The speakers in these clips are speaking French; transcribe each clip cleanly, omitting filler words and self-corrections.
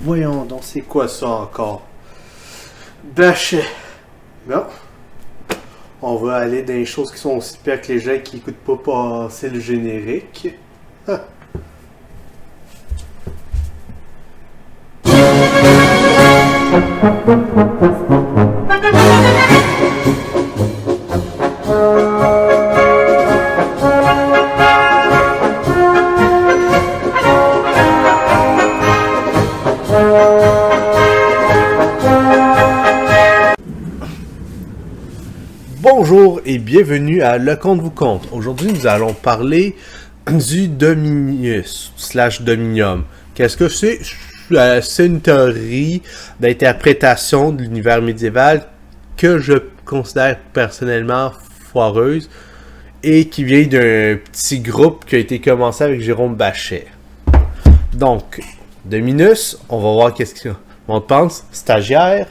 Voyons donc, c'est quoi ça encore? Bachet. Bon. On va aller dans les choses qui sont aussi pires que les gens qui écoutent pas passer le générique. Ah. Bonjour et bienvenue à Le Conte vous conte. Aujourd'hui, nous allons parler du Dominus / Dominium. Qu'est-ce que c'est? C'est une théorie d'interprétation de l'univers médiéval que je considère personnellement foireuse et qui vient d'un petit groupe qui a été commencé avec Jérôme Bachet. Donc, Dominus, on va voir qu'est-ce qu'on pense. Stagiaire.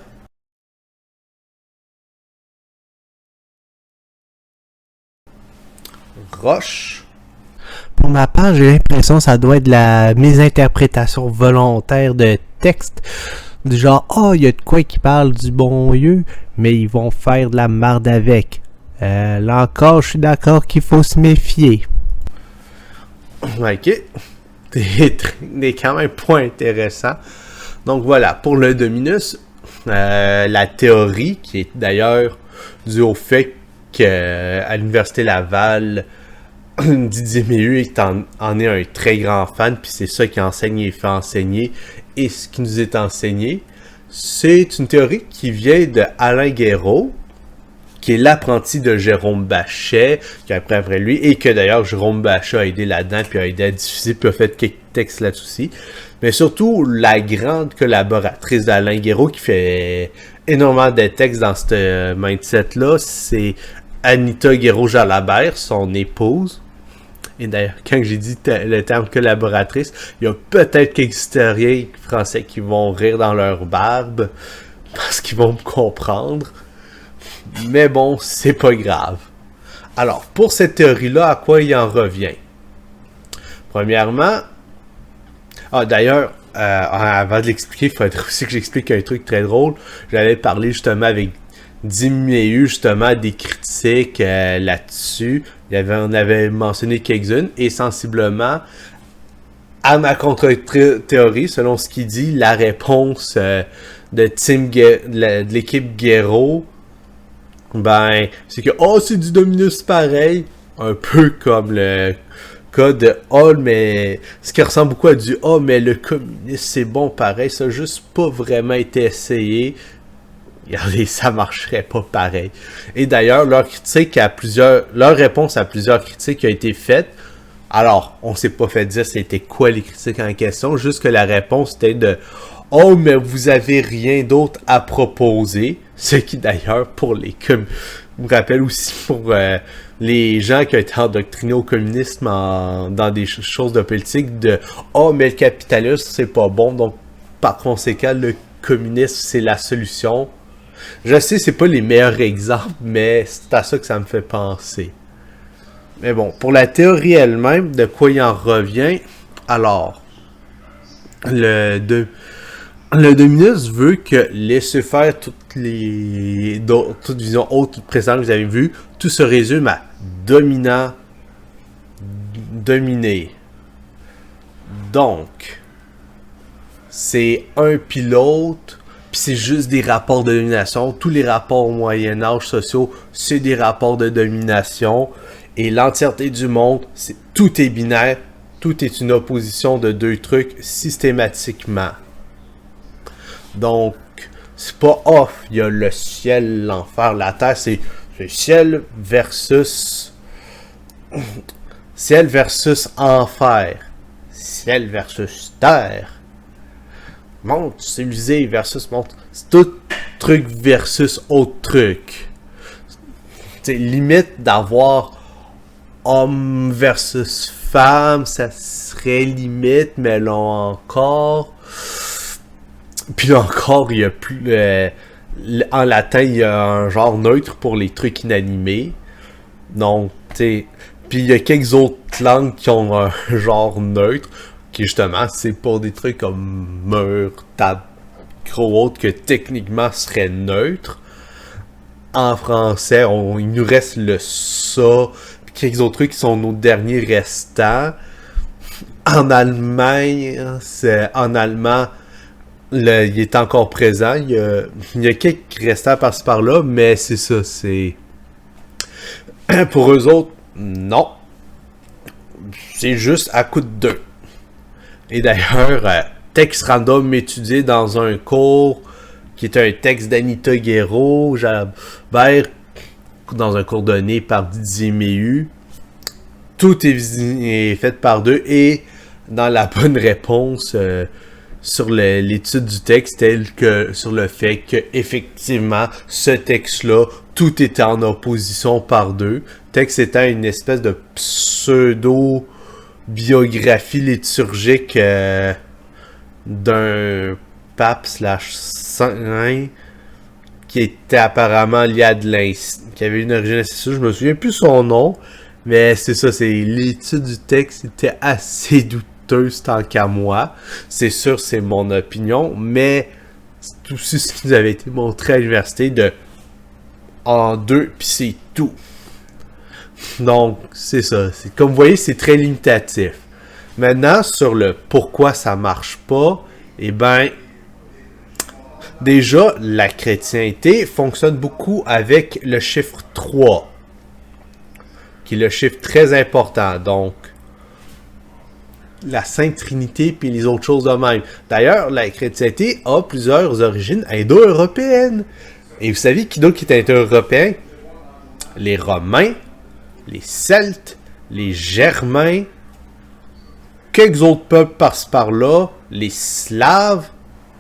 Roche. Pour ma part, j'ai l'impression que ça doit être de la mésinterprétation volontaire de texte. Du genre, il y a de quoi qui parle du bon Dieu, mais ils vont faire de la marde avec. Là encore, je suis d'accord qu'il faut se méfier. Ok. Des quand même points intéressants. Donc voilà, pour le Dominus, la théorie, qui est d'ailleurs due au fait qu'à l'Université Laval, Didier Méhu en est un très grand fan, puis c'est ça qui enseigne et fait enseigner. Et ce qui nous est enseigné, c'est une théorie qui vient de Alain Guéraud, qui est l'apprenti de Jérôme Bachet, qui a appris après lui, et que d'ailleurs Jérôme Bachet a aidé là-dedans, puis a aidé à diffuser, puis a fait quelques textes là-dessus. Mais surtout, la grande collaboratrice d'Alain Guéraud, qui fait énormément de textes dans ce mindset-là, c'est Anita Guéraud-Jalabert, son épouse. Et d'ailleurs, quand j'ai dit le terme collaboratrice, il y a peut-être quelques historiens français qui vont rire dans leur barbe, parce qu'ils vont me comprendre. Mais bon, c'est pas grave. Alors, pour cette théorie-là, à quoi il en revient? Premièrement, d'ailleurs, avant de l'expliquer, il faudrait aussi que j'explique un truc très drôle. J'avais parlé justement avec Didier justement des critiques là-dessus. On avait mentionné quelques-unes et sensiblement à ma contre-théorie, selon ce qu'il dit, la réponse de l'équipe Guéraud, c'est que c'est du Dominus pareil, un peu comme le cas de mais ce qui ressemble beaucoup à du mais le communisme c'est bon pareil, ça n'a juste pas vraiment été essayé. Regardez, ça marcherait pas pareil. Et d'ailleurs, leur réponse à plusieurs critiques a été faite. Alors, on s'est pas fait dire c'était quoi les critiques en question, juste que la réponse était de mais vous avez rien d'autre à proposer. Ce qui d'ailleurs, vous rappelle aussi pour les gens qui ont été endoctrinés au communisme dans des choses de politique, mais le capitalisme c'est pas bon, donc par conséquent, le communisme c'est la solution. Je sais, c'est pas les meilleurs exemples, mais c'est à ça que ça me fait penser. Mais bon, pour la théorie elle-même, de quoi il en revient, alors, le Dominus veut que laisser faire toute vision haute, toute présente que vous avez vue, tout se résume à dominant, dominer. Donc, c'est un pilote. Puis c'est juste des rapports de domination. Tous les rapports au Moyen-Âge sociaux, c'est des rapports de domination. Et l'entièreté du monde, tout est binaire. Tout est une opposition de deux trucs systématiquement. Donc, c'est pas il y a le ciel, l'enfer, la terre. C'est le ciel versus enfer. Ciel versus terre. Monde civilisé versus monde. C'est tout truc versus autre truc. C'est limite d'avoir homme versus femme, ça serait limite, mais là encore. Puis là encore, il y a plus. En latin, il y a un genre neutre pour les trucs inanimés. Donc, tu sais. Puis il y a quelques autres langues qui ont un genre neutre. qui justement, c'est pour des trucs comme mur, table, gros autres que techniquement seraient neutres. En français, il nous reste le ça, puis quelques autres trucs qui sont nos derniers restants. En Allemagne, en allemand, il est encore présent. Il y a quelques restants par-ci par-là, mais c'est ça, c'est... Pour eux autres, non. C'est juste à coup de 2. Et d'ailleurs, texte random étudié dans un cours qui est un texte d'Anita Guerreau, dans un cours donné par Didier Méhu. Tout est fait par 2 et dans la bonne réponse sur l'étude du texte, tel que sur le fait que effectivement ce texte-là, tout était en opposition par 2. Texte étant une espèce de pseudo-biographie liturgique d'un pape / saint qui était apparemment lié à qui avait une origine assez je me souviens plus son nom, mais c'est ça, c'est l'étude du texte était assez douteuse tant qu'à moi. C'est sûr, c'est mon opinion, mais c'est aussi ce qui nous avait été montré à l'université de en 2, puis c'est tout. Donc, c'est ça. Comme vous voyez, c'est très limitatif. Maintenant, sur le pourquoi ça marche pas, eh ben, déjà, la chrétienté fonctionne beaucoup avec le chiffre 3, qui est le chiffre très important. Donc, la Sainte Trinité puis les autres choses de même. D'ailleurs, la chrétienté a plusieurs origines indo-européennes. Et vous savez qui d'autre qui est indo-européen? Les Romains, les Celtes, les Germains, quelques autres peuples par-ci par-là, les Slaves.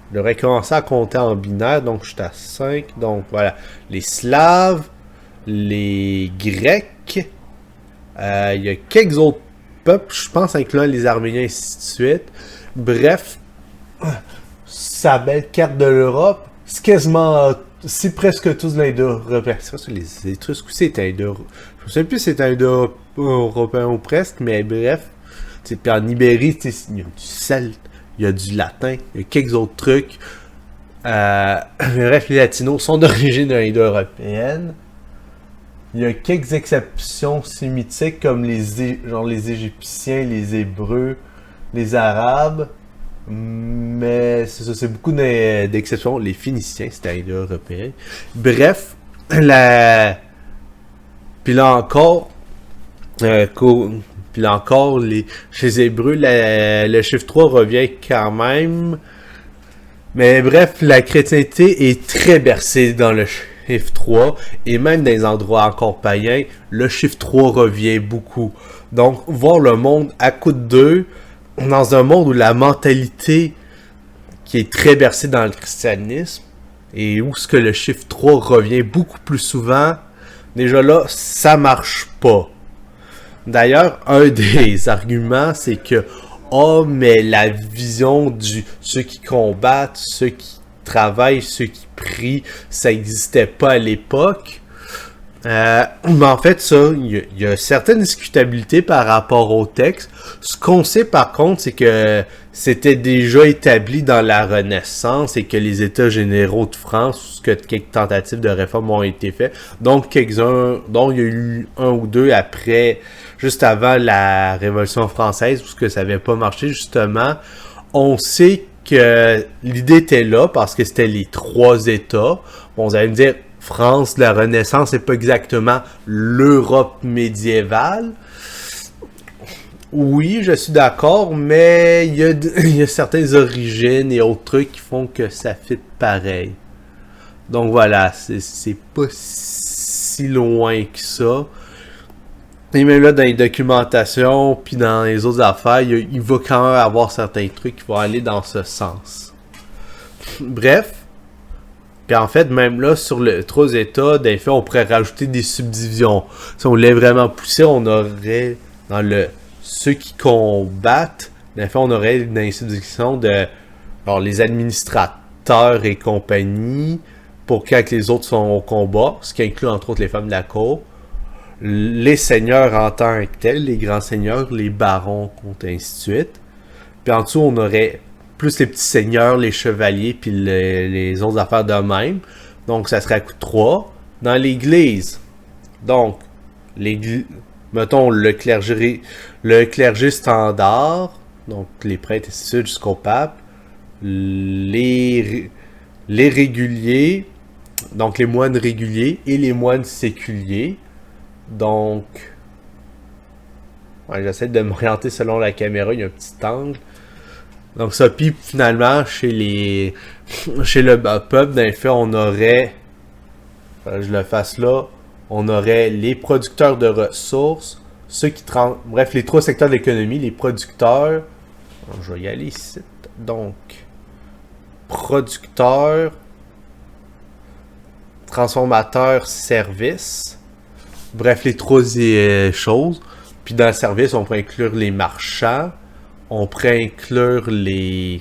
Je devrais commencer à compter en binaire, donc je suis à 5. Donc voilà, les Slaves, les Grecs, il y a quelques autres peuples, je pense incluant les Arméniens et ainsi de suite. Bref, sa belle carte de l'Europe, c'est quasiment, c'est presque tous l'indo-européens. C'est vrai que les Étrusques aussi étaient indo-européens. Je ne sais plus si c'est indo-européen ou presque, mais bref. Puis en Ibérie, il y a du celte, il y a du latin, il y a quelques autres trucs. Bref, les latinos sont d'origine indo-européenne. Il y a quelques exceptions sémitiques comme les Égyptiens, les Hébreux, les Arabes. Mais c'est ça, c'est beaucoup d'exceptions. Les Phéniciens, c'était indo-européen. Bref, puis là encore, chez les Hébreux, le chiffre 3 revient quand même. Mais bref, la chrétienté est très bercée dans le chiffre 3. Et même dans les endroits encore païens, le chiffre 3 revient beaucoup. Donc, voir le monde à coup de 2, dans un monde où la mentalité qui est très bercée dans le christianisme, et où ce que le chiffre 3 revient beaucoup plus souvent, déjà là, ça marche pas. D'ailleurs, un des arguments, c'est que mais la vision ceux qui combattent, ceux qui travaillent, ceux qui prient, ça n'existait pas à l'époque. Mais en fait, ça, il y a certaines discutabilités par rapport au texte. Ce qu'on sait par contre, c'est que c'était déjà établi dans la Renaissance et que les États généraux de France, que quelques tentatives de réforme ont été faites. Donc, quelques-uns, dont il y a eu un ou deux après, juste avant la Révolution française, où que ça n'avait pas marché, justement. On sait que l'idée était là parce que c'était les trois États. Bon, vous allez me dire, France, la Renaissance, c'est pas exactement l'Europe médiévale. Oui, je suis d'accord, mais il y a certaines origines et autres trucs qui font que ça fit pareil. Donc voilà, c'est pas si loin que ça. Et même là, dans les documentations, puis dans les autres affaires, il va quand même avoir certains trucs qui vont aller dans ce sens. Bref. Puis en fait, même là, sur les trois États, des faits, on pourrait rajouter des subdivisions. Si on voulait vraiment pousser, on aurait dans ceux qui combattent, des fois, on aurait dans les subdivisions de les administrateurs et compagnie, pour quand les autres sont au combat, ce qui inclut entre autres les femmes de la cour, les seigneurs en tant que tels, les grands seigneurs, les barons, et ainsi de suite. Puis en dessous, on aurait plus les petits seigneurs, les chevaliers, puis les autres affaires de même. Donc, ça serait à coup de 3. Dans l'église, donc, mettons le clergé standard, donc les prêtres et ainsi de suite jusqu'au pape, les réguliers, donc les moines réguliers et les moines séculiers. Donc, ouais, j'essaie de m'orienter selon la caméra, il y a un petit angle. Donc ça, puis finalement, chez le peuple, dans les faits, on aurait, je le fasse là, on aurait les producteurs de ressources, ceux qui bref, les 3 secteurs de l'économie, les producteurs, je vais y aller ici, donc, producteurs, transformateurs, services, bref, les 3 choses, puis dans le service, on peut inclure les marchands, on pourrait inclure les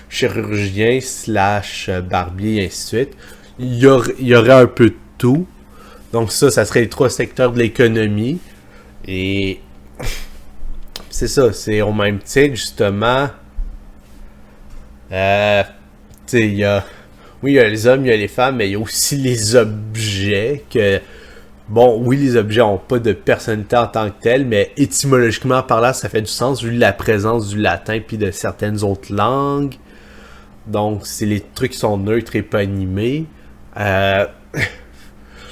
chirurgiens / barbiers et ainsi de suite. Il y aurait un peu de tout. Donc ça serait les 3 secteurs de l'économie. Et c'est ça, c'est au même titre justement. Tu sais, il y a les hommes, il y a les femmes, mais il y a aussi les objets que... Bon, oui, les objets n'ont pas de personnalité en tant que telle, mais étymologiquement parlant, ça fait du sens vu la présence du latin puis de certaines autres langues. Donc, c'est les trucs qui sont neutres et pas animés.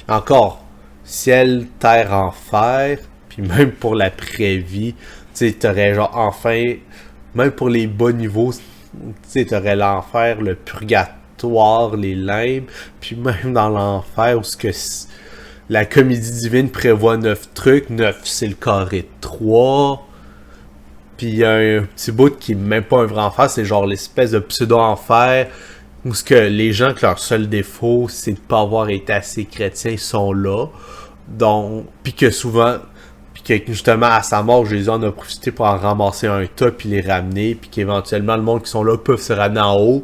Encore, ciel, terre, enfer, puis même pour l'après-vie, tu sais, t'aurais genre enfin, même pour les bas niveaux, tu sais, t'aurais l'enfer, le purgatoire, les limbes, puis même dans l'enfer où ce que la comédie divine prévoit 9 trucs. 9, c'est le carré de 3. Puis il y a un petit bout qui est même pas un vrai enfer, c'est genre l'espèce de pseudo-enfer où ce que les gens que leur seul défaut, c'est de pas avoir été assez chrétiens, sont là. Donc, puis que souvent, puis que justement à sa mort, Jésus en a profité pour en ramasser un tas puis les ramener, puis qu'éventuellement le monde qui sont là peuvent se ramener en haut.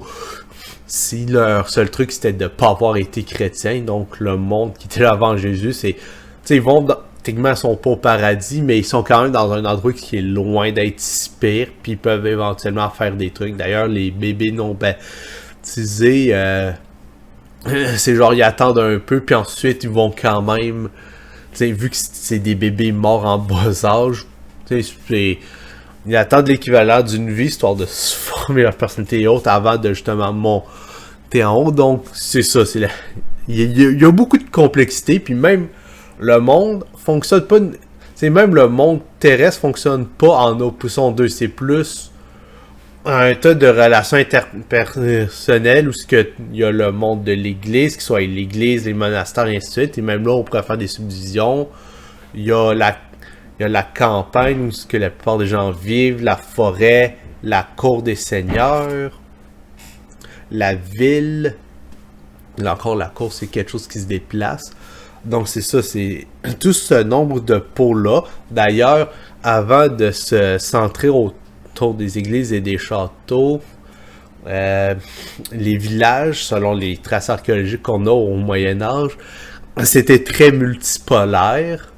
Si leur seul truc c'était de pas avoir été chrétien, donc le monde qui était là avant Jésus, c'est, tu sais, ils vont techniquement ils sont pas au paradis, mais ils sont quand même dans un endroit qui est loin d'être si pire, puis ils peuvent éventuellement faire des trucs. D'ailleurs, les bébés non baptisés, c'est genre ils attendent un peu, puis ensuite ils vont quand même, tu sais, vu que c'est des bébés morts en bas âge, tu sais, ils attendent l'équivalent d'une vie, histoire de se former leur personnalité et autres avant de justement monter en haut. Donc, c'est ça. Il y a beaucoup de complexité. Puis même, le monde fonctionne pas... C'est même le monde terrestre fonctionne pas en opposition 2. C'est plus un tas de relations interpersonnelles où il y a le monde de l'église, qui soit l'église, les monastères, et ainsi de suite. Et même là, on pourrait faire des subdivisions. Il y a la campagne où ce que la plupart des gens vivent, la forêt, la cour des seigneurs, la ville. Là encore, la cour, c'est quelque chose qui se déplace. Donc c'est ça, c'est tout ce nombre de pôles-là. D'ailleurs, avant de se centrer autour des églises et des châteaux, les villages, selon les traces archéologiques qu'on a au Moyen-Âge, c'était très multipolaire.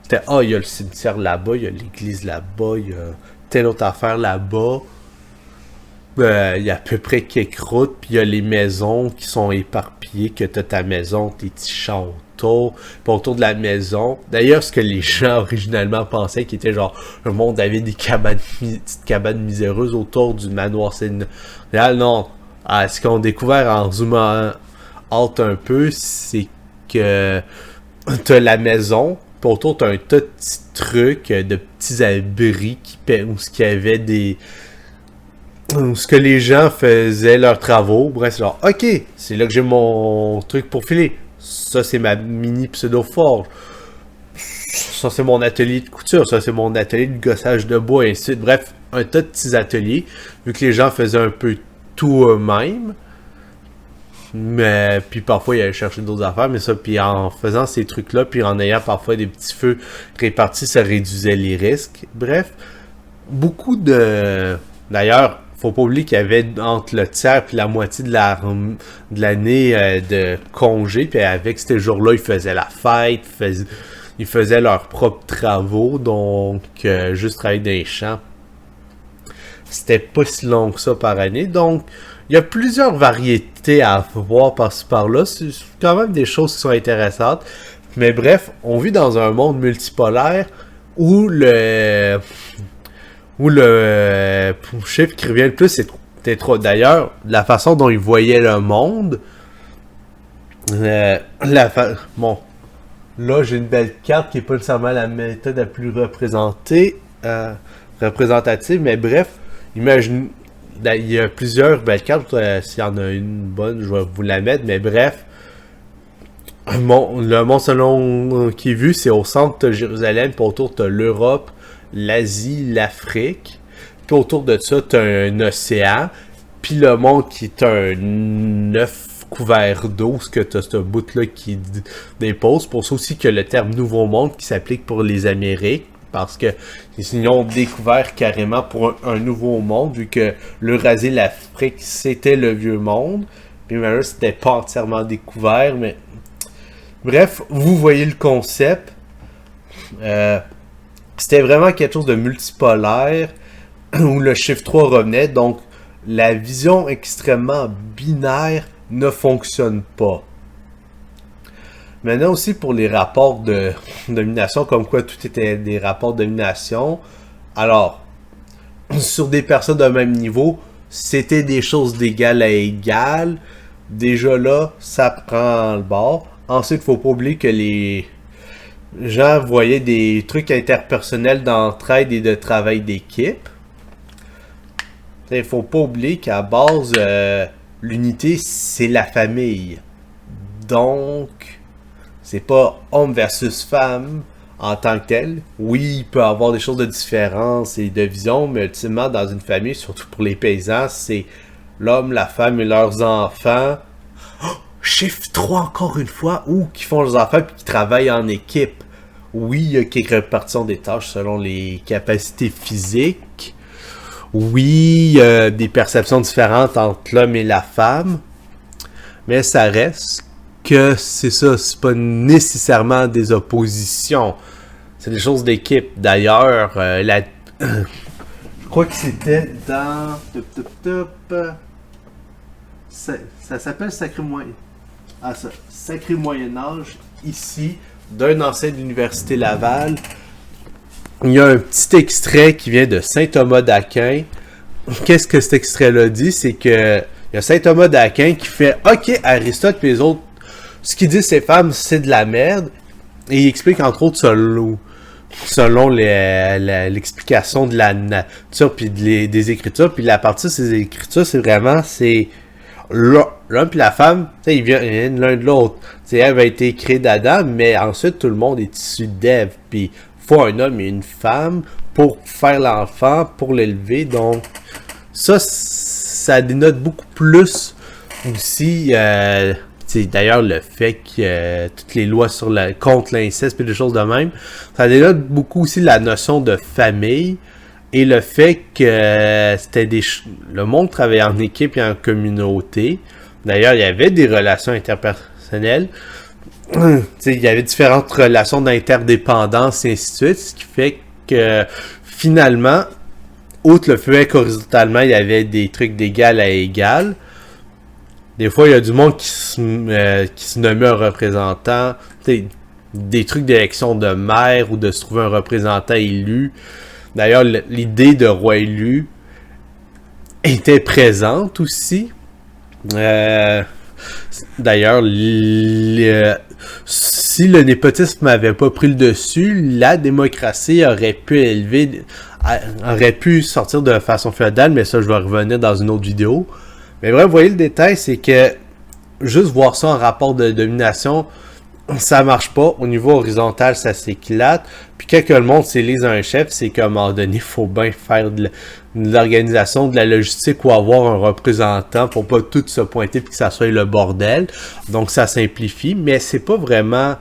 C'était, il y a le cimetière là-bas, il y a l'église là-bas, il y a telle autre affaire là-bas. Il y a à peu près quelques routes, puis il y a les maisons qui sont éparpillées, que t'as ta maison, tes petits champs autour, puis autour de la maison. D'ailleurs, ce que les gens originellement pensaient, qui était genre, le monde avait des petites cabanes miséreuses autour du manoir sénégal. Non, ce qu'on a découvert en zoomant out un peu, c'est que t'as la maison, puis autour t'as un tas de petits trucs, de petits abris où ce qu'il y avait des... ce que les gens faisaient leurs travaux. Bref, c'est genre, ok, c'est là que j'ai mon truc pour filer. Ça, c'est ma mini pseudo-forge. Ça, c'est mon atelier de couture. Ça, c'est mon atelier de gossage de bois, et ainsi de suite. Bref, un tas de petits ateliers, vu que les gens faisaient un peu tout eux-mêmes. Mais puis parfois, ils allaient chercher d'autres affaires. Mais ça, puis en faisant ces trucs-là, puis en ayant parfois des petits feux répartis, ça réduisait les risques. Bref, beaucoup de... D'ailleurs, faut pas oublier qu'il y avait entre le tiers et la moitié de l'année de congé, puis avec ces jours-là, ils faisaient la fête, ils faisaient leurs propres travaux, donc juste travailler dans les champs. C'était pas si long que ça par année, donc il y a plusieurs variétés à voir par-ci par-là. C'est quand même des choses qui sont intéressantes. Mais bref, on vit dans un monde multipolaire où le chiffre qui revient le plus, c'est trop. D'ailleurs, la façon dont ils voyaient le monde, bon, là j'ai une belle carte qui n'est pas nécessairement la méthode la plus représentative, mais bref, imagine, il y a plusieurs belles cartes, s'il y en a une bonne, je vais vous la mettre, mais bref, le monde selon qui est vu, c'est au centre de Jérusalem, puis autour de l'Europe, l'Asie, l'Afrique, puis autour de ça, tu as un océan, puis le monde qui est un œuf couvert d'eau, ce que tu as ce bout-là qui dépose. Pour ça aussi que le terme Nouveau Monde qui s'applique pour les Amériques, parce que ils ont découvert carrément pour un nouveau monde, vu que l'Eurasie, l'Afrique, c'était le vieux monde, puis même c'était pas entièrement découvert, mais bref, vous voyez le concept. C'était vraiment quelque chose de multipolaire, où le chiffre 3 revenait, donc la vision extrêmement binaire ne fonctionne pas. Maintenant aussi pour les rapports de domination, comme quoi tout était des rapports de domination. Alors, sur des personnes de même niveau, c'était des choses d'égal à égal. Déjà là, ça prend le bord. Ensuite, il ne faut pas oublier que les gens voyaient des trucs interpersonnels d'entraide et de travail d'équipe. Il ne faut pas oublier qu'à base, l'unité, c'est la famille. Donc, c'est pas homme versus femme en tant que tel. Oui, il peut y avoir des choses de différence et de vision, mais ultimement, dans une famille, surtout pour les paysans, c'est l'homme, la femme et leurs enfants. Oh, chiffre 3 encore une fois, ou qui font leurs enfants et qui travaillent en équipe. Oui, il y a quelques répartitions des tâches selon les capacités physiques. Oui, il y a des perceptions différentes entre l'homme et la femme. Mais ça reste que c'est ça, c'est pas nécessairement des oppositions. C'est des choses d'équipe. D'ailleurs, je crois que c'était dans... Ça s'appelle Sacré Moyen... Ah ça, Sacré Moyen-Âge, ici, d'un ancien de l'Université Laval. Il y a un petit extrait qui vient de Saint Thomas d'Aquin. Qu'est-ce que cet extrait-là dit? C'est que il y a Saint Thomas d'Aquin qui fait « Ok, Aristote et les autres, ce qu'ils disent ces femmes, c'est de la merde. » Et il explique entre autres selon l'explication de la nature puis des écritures. Puis la partie de ces écritures, c'est vraiment l'homme puis la femme, ils viennent l'un de l'autre. Ève a été créée d'Adam, mais ensuite tout le monde est issu d'Ève. Puis il faut un homme et une femme pour faire l'enfant, pour l'élever. Donc ça dénote beaucoup plus aussi. D'ailleurs, le fait que toutes les lois contre l'inceste et des choses de même, ça dénote beaucoup aussi la notion de famille et le fait que le monde travaillait en équipe et en communauté. D'ailleurs, il y avait des relations interpersonnelles. Il y avait différentes relations d'interdépendance et ainsi de suite, ce qui fait que finalement, outre le fait qu'horizontalement, il y avait des trucs d'égal à égal. Des fois, il y a du monde qui se nommait un représentant. Des trucs d'élection de maire ou de se trouver un représentant élu. D'ailleurs, l'idée de roi élu était présente aussi. D'ailleurs, si le népotisme n'avait pas pris le dessus, la démocratie aurait pu sortir de façon féodale, mais ça, je vais revenir dans une autre vidéo. Mais bref, vous voyez le détail, c'est que juste voir ça en rapport de domination, ça marche pas. Au niveau horizontal, ça s'éclate. Puis quand le monde s'élise un chef, c'est qu'à un moment donné, il faut bien faire de l'organisation, de la logistique ou avoir un représentant pour pas tout se pointer puis que ça soit le bordel. Donc ça simplifie, mais c'est pas vraiment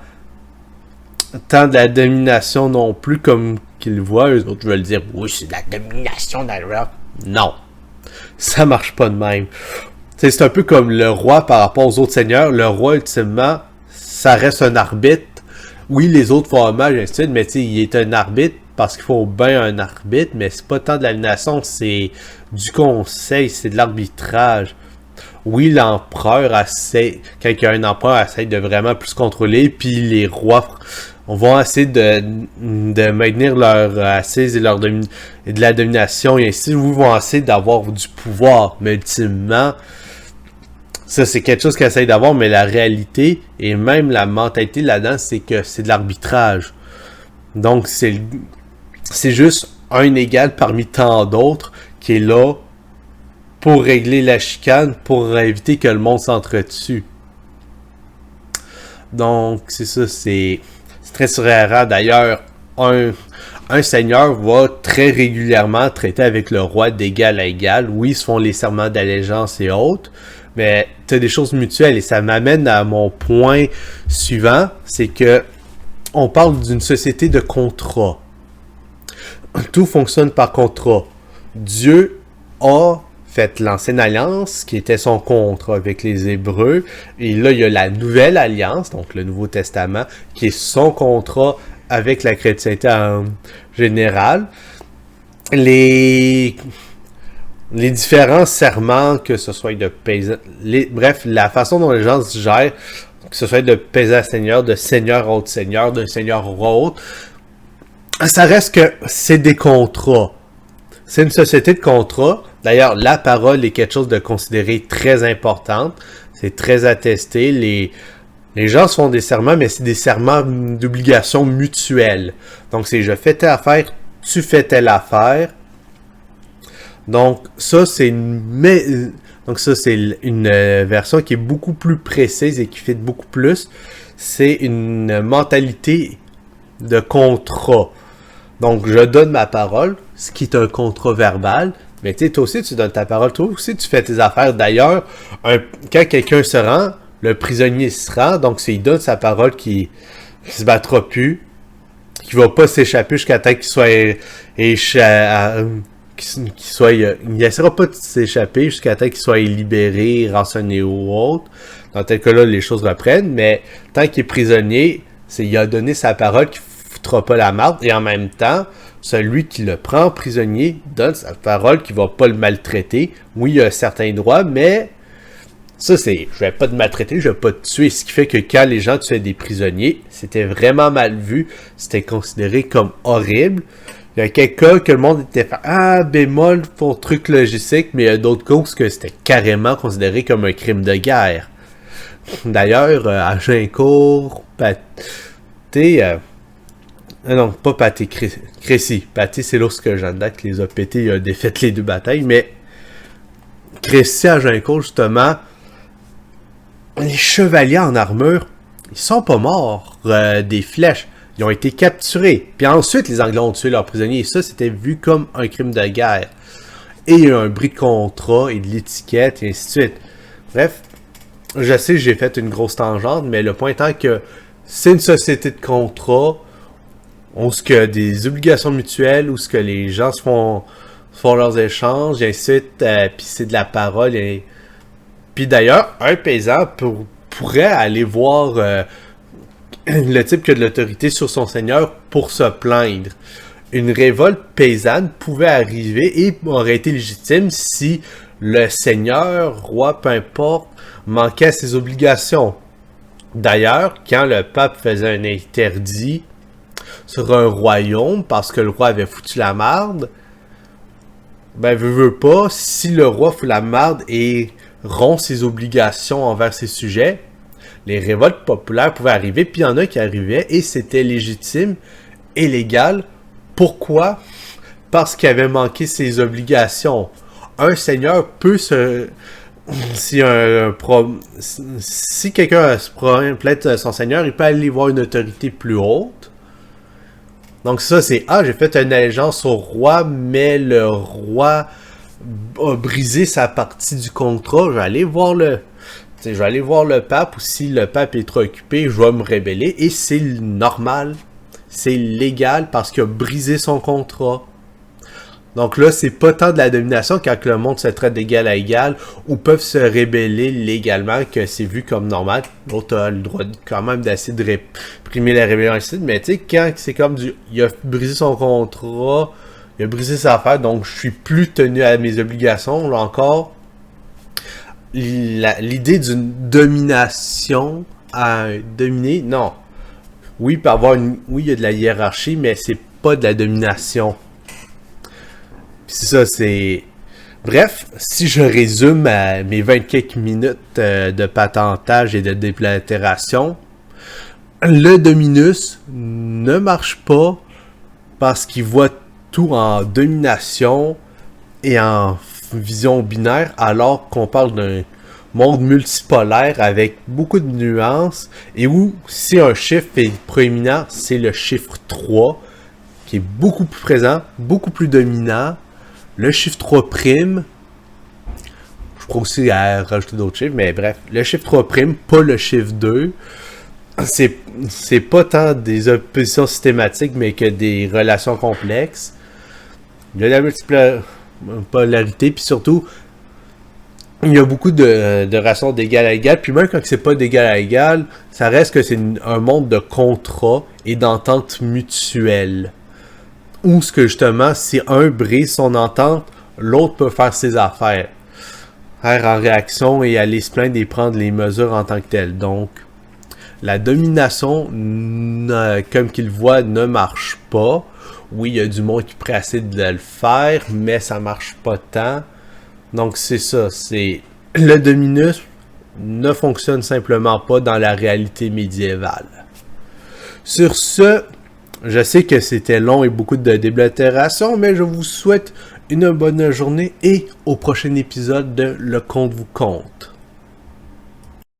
tant de la domination non plus comme qu'ils voient. Eux autres veulent dire oui, c'est de la domination dans le rap. Non. Ça marche pas de même. C'est un peu comme le roi par rapport aux autres seigneurs. Le roi, ultimement, ça reste un arbitre Oui, les autres font hommage, ainsi de suite, mais tu sais, il est un arbitre parce qu'il faut bien un arbitre, mais c'est pas tant de l'aliénation, c'est du conseil, c'est de l'arbitrage. Oui, l'empereur essaie, quand il y a un empereur, essaie de vraiment plus contrôler, puis les rois vont essayer de maintenir leur assise et et de la domination, et ainsi, ils vont essayer d'avoir du pouvoir, mais ultimement, ça c'est quelque chose qu'ils essayent d'avoir, mais la réalité, et même la mentalité là-dedans, c'est que c'est de l'arbitrage. Donc, c'est juste un égal parmi tant d'autres qui est là pour régler la chicane, pour éviter que le monde s'entretue. Donc, c'est ça, c'est très surréaliste. D'ailleurs, un seigneur va très régulièrement traiter avec le roi d'égal à égal. Oui, ils se font les serments d'allégeance et autres, mais tu as des choses mutuelles. Et ça m'amène à mon point suivant, c'est que on parle d'une société de contrat. Tout fonctionne par contrat. Dieu a fait l'ancienne alliance, qui était son contrat avec les Hébreux. Et là, il y a la nouvelle alliance, donc le Nouveau Testament, qui est son contrat avec la chrétienté en général. Les différents serments, que ce soit de paysan... Bref, la façon dont les gens se gèrent, que ce soit de paysan à seigneur, de seigneur à autre seigneur, d'un seigneur à autre, ça reste que c'est des contrats. C'est une société de contrats. D'ailleurs, la parole est quelque chose de considéré très important. C'est très attesté. Les gens se font des serments, mais c'est des serments d'obligation mutuelle. Donc, c'est je fais telle affaire, tu fais telle affaire. Donc, ça, c'est une version qui est beaucoup plus précise et qui fit beaucoup plus. C'est une mentalité de contrat. Donc, je donne ma parole, ce qui est un contrat verbal. Mais tu sais, toi aussi, tu donnes ta parole. Toi aussi, tu fais tes affaires. D'ailleurs, quand quelqu'un se rend, le prisonnier se rend. Donc, c'est il donne sa parole qui se battra plus, qui va pas s'échapper jusqu'à temps qu'il soit il n'essaiera pas de s'échapper jusqu'à temps qu'il soit libéré, rançonné ou autre. Dans tel cas-là, les choses reprennent. Mais tant qu'il est prisonnier, il a donné sa parole qu'il foutra pas la marde. Et en même temps, celui qui le prend prisonnier donne sa parole qu'il va pas le maltraiter. Oui, il a certains droits, mais ça, c'est je vais pas te maltraiter, je vais pas te tuer. Ce qui fait que quand les gens tuaient des prisonniers, c'était vraiment mal vu. C'était considéré comme horrible. Il y a quelques cas que le monde était fait bémol pour truc logistique, mais il y a d'autres cas où c'était carrément considéré comme un crime de guerre. D'ailleurs, à Gincourt, non, pas Pâté, Crécy. Pâté, c'est lorsque Jeanne d'Arc les a pétés, il a défait les deux batailles, mais Crécy à Gincourt, justement, les chevaliers en armure, ils sont pas morts des flèches. Ils ont été capturés. Puis ensuite, les Anglais ont tué leurs prisonniers. Et ça, c'était vu comme un crime de guerre. Et il y a un bris de contrat et de l'étiquette, et ainsi de suite. Bref, je sais que j'ai fait une grosse tangente, mais le point étant que c'est une société de contrat, où ce que des obligations mutuelles, où ce que les gens font leurs échanges, et ainsi de suite, puis c'est de la parole. Puis d'ailleurs, un paysan pourrait aller voir le type qui a de l'autorité sur son seigneur pour se plaindre. Une révolte paysanne pouvait arriver et aurait été légitime si le seigneur, roi, peu importe, manquait à ses obligations. D'ailleurs, quand le pape faisait un interdit sur un royaume parce que le roi avait foutu la marde, ben veut pas, si le roi fout la marde et rompt ses obligations envers ses sujets, les révoltes populaires pouvaient arriver, puis il y en a qui arrivaient, et c'était légitime et légal. Pourquoi? Parce qu'il avait manqué ses obligations. Un seigneur peut se... Si quelqu'un a ce problème, peut-être son seigneur, il peut aller voir une autorité plus haute. Donc ça, c'est j'ai fait une allégeance au roi, mais le roi a brisé sa partie du contrat. Je vais aller voir le pape, ou si le pape est trop occupé, je vais me rébeller. Et c'est normal, c'est légal parce qu'il a brisé son contrat. Donc là, c'est pas tant de la domination quand le monde se traite d'égal à égal ou peuvent se rébeller légalement que c'est vu comme normal. L'autre a le droit quand même d'essayer de réprimer la rébellion ici. Mais tu sais, quand c'est comme il a brisé son contrat, il a brisé sa affaire, donc je suis plus tenu à mes obligations. Là encore, l'idée d'une domination à dominer, non. Oui, il peut avoir oui, il y a de la hiérarchie, mais c'est pas de la domination. Puis c'est ça, c'est... Bref, si je résume mes 24 minutes de patentage et de déblatération, le Dominus ne marche pas parce qu'il voit tout en domination et en vision binaire, alors qu'on parle d'un monde multipolaire avec beaucoup de nuances et où si un chiffre est proéminent, c'est le chiffre 3 qui est beaucoup plus présent, beaucoup plus dominant. Le chiffre 3', je pourrais aussi rajouter d'autres chiffres, mais bref, le chiffre 3', pas le chiffre 2, c'est pas tant des oppositions systématiques, mais que des relations complexes. Il y a de la multipolarité, puis surtout, il y a beaucoup de relations d'égal à égal, puis même quand c'est pas d'égal à égal, ça reste que c'est un monde de contrat et d'entente mutuelle. Ou ce que justement, si un brise son entente, l'autre peut faire ses affaires. Faire en réaction et aller se plaindre et prendre les mesures en tant que telles. Donc, la domination, comme qu'il voit, ne marche pas. Oui, il y a du monde qui est prêt à essayer de le faire, mais ça marche pas tant. Donc, c'est ça. C'est le dominus ne fonctionne simplement pas dans la réalité médiévale. Sur ce, je sais que c'était long et beaucoup de déblatération, mais je vous souhaite une bonne journée et au prochain épisode de Le Conte vous conte.